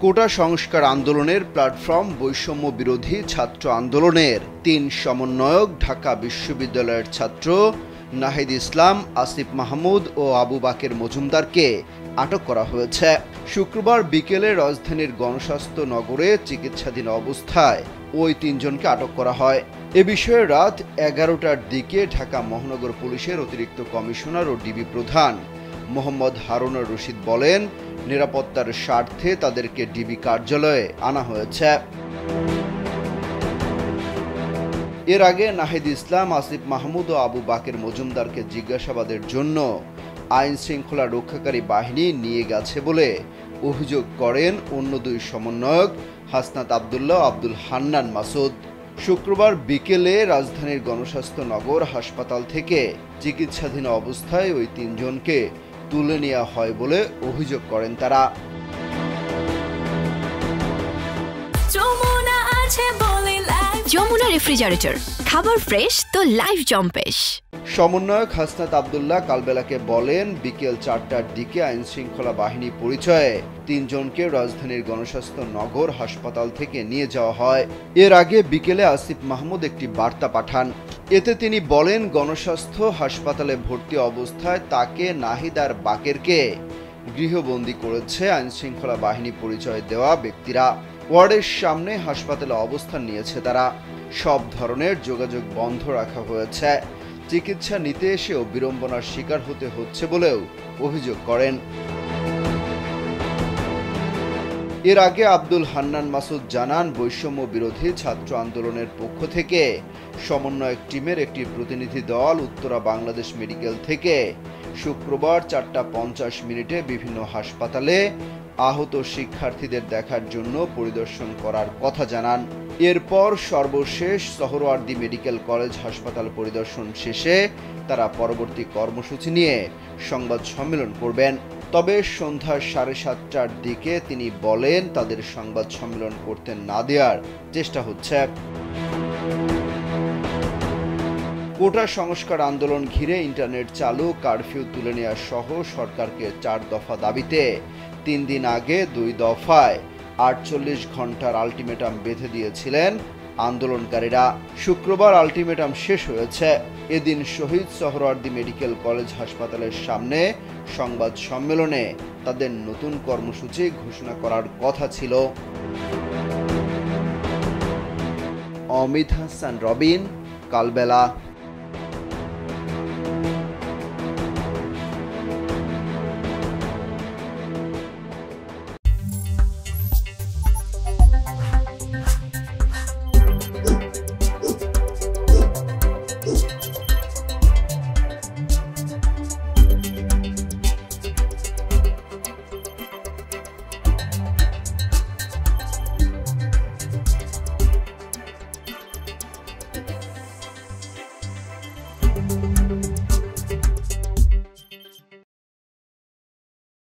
কোটা সংস্কার আন্দোলনের প্ল্যাটফর্ম বৈষম্য বিরোধী ছাত্র আন্দোলনের ৩ সমন্বয়ক ঢাকা বিশ্ববিদ্যালয়ের ছাত্র নাহিদ ইসলাম, আসিফ মাহমুদ ও আবু বাকের মজুমদারকে আটক করা হয়েছে। শুক্রবার বিকেলে রাজধানীর গণস্বাস্থ্য নগরে চিকিৎসাধীন অবস্থায় ওই ৩ জনকে আটক করা হয়। এ বিষয়ে রাত ১১টার দিকে ঢাকা মহানগর পুলিশের অতিরিক্ত কমিশনার ও ডিবি প্রধান মোহাম্মদ হারুনুর রশিদ বলেন, নিরাপত্তার স্বার্থে তাদেরকে ডিবি কার্যালয়ে আনা হয়েছে। এর আগে নাহিদ ইসলাম, আসিফ মাহমুদ ও আবু বাকের মজুমদারকে জিজ্ঞাসাবাদের জন্য আইন শৃঙ্খলা রক্ষাকারী বাহিনী নিয়ে গেছে বলে অভিযোগ করেন অন্য ২ সমন্বয়ক হাসনাত আবদুল্লাহ ও আব্দুল হান্নান মাসুদ। শুক্রবার বিকেলে রাজধানীর গণস্বাস্থ্য নগর হাসপাতাল থেকে চিকিৎসাধীন অবস্থায় ওই ৩ জনকে তুলে নেওয়া হয় বলে অভিযোগ করেন তারা। যমুনা রেফ্রিজারেটর, খাবার ফ্রেশ তো লাইফ জম্পেশ। সমন্বয়ক হাসনাত আবদুল্লাহ কালবেলাকে বলেন, বিকেল ৪টার দিকে আইন শৃঙ্খলা বাহিনী পরিচয়ে ৩ জনকে রাজধানীর গণস্বাস্থ্য নগর হাসপাতাল থেকে নিয়ে যাওয়া হয়। এর আগে বিকেলে আসিফ মাহমুদ একটি বার্তা পাঠান। এতে তিনি বলেন, গণস্বাস্থ্য হাসপাতালে ভর্তি অবস্থায় তাকে, নাহিদ আর বাকেরকে গৃহবন্দী করেছে আইন শৃঙ্খলা বাহিনী পরিচয় দেওয়া ব্যক্তিরা। ওয়ার্ডের সামনে হাসপাতালে অবস্থান নিয়েছে তারা। সব ধরনের যোগাযোগ বন্ধ রাখা হয়েছে। চিকিৎসা নিতে এসেও বিড়ম্বনার শিকার হতে হচ্ছে বলেও অভিযোগ করেন। এর আগে আব্দুল হান্নান মাসুদ জানান, বৈষম্য বিরোধী ছাত্র আন্দোলনের পক্ষ থেকে সমন্বয়ক টিমের একটি প্রতিনিধি দল উত্তরা বাংলাদেশ মেডিকেল থেকে শুক্রবার ৪টা ৫০ বিভিন্ন হাসপাতালে আহত শিক্ষার্থীদের দেখার জন্য পরিদর্শন করার কথা জানান। এরপর সর্বশেষ সোহরাওয়ার্দী মেডিকেল কলেজ হাসপাতাল পরিদর্শন শেষে তারা পরবর্তী কর্মসূচি নিয়ে সংবাদ সম্মেলন করবেন। তবে সন্ধ্যা ৭:৩০টার দিকে তিনি বলেন, তাদের সংবাদ সম্মেলন করতে না দেওয়ার চেষ্টা হচ্ছে। কোটা সংস্কার আন্দোলন ঘিরে ইন্টারনেট চালু, কারফিউ তুলে নেওয়া সহ সরকারকে ৪ দফা দাবিতে ৩ দিন আগে ২ দফায় ৪৮ ঘন্টার আলটিমেটাম বেঁধে দিয়েছিলেন আন্দোলনকারীরা। শুক্রবার আলটিমেটাম শেষ হয়েছে। এদিন শহীদ সোহরাওয়ার্দী মেডিকেল কলেজ হাসপাতালের সামনে সংবাদ সম্মেলনে তাদের নতুন কর্মসূচি ঘোষণা করার কথা ছিল। অমিত হাসান রবিন, কালবেলা।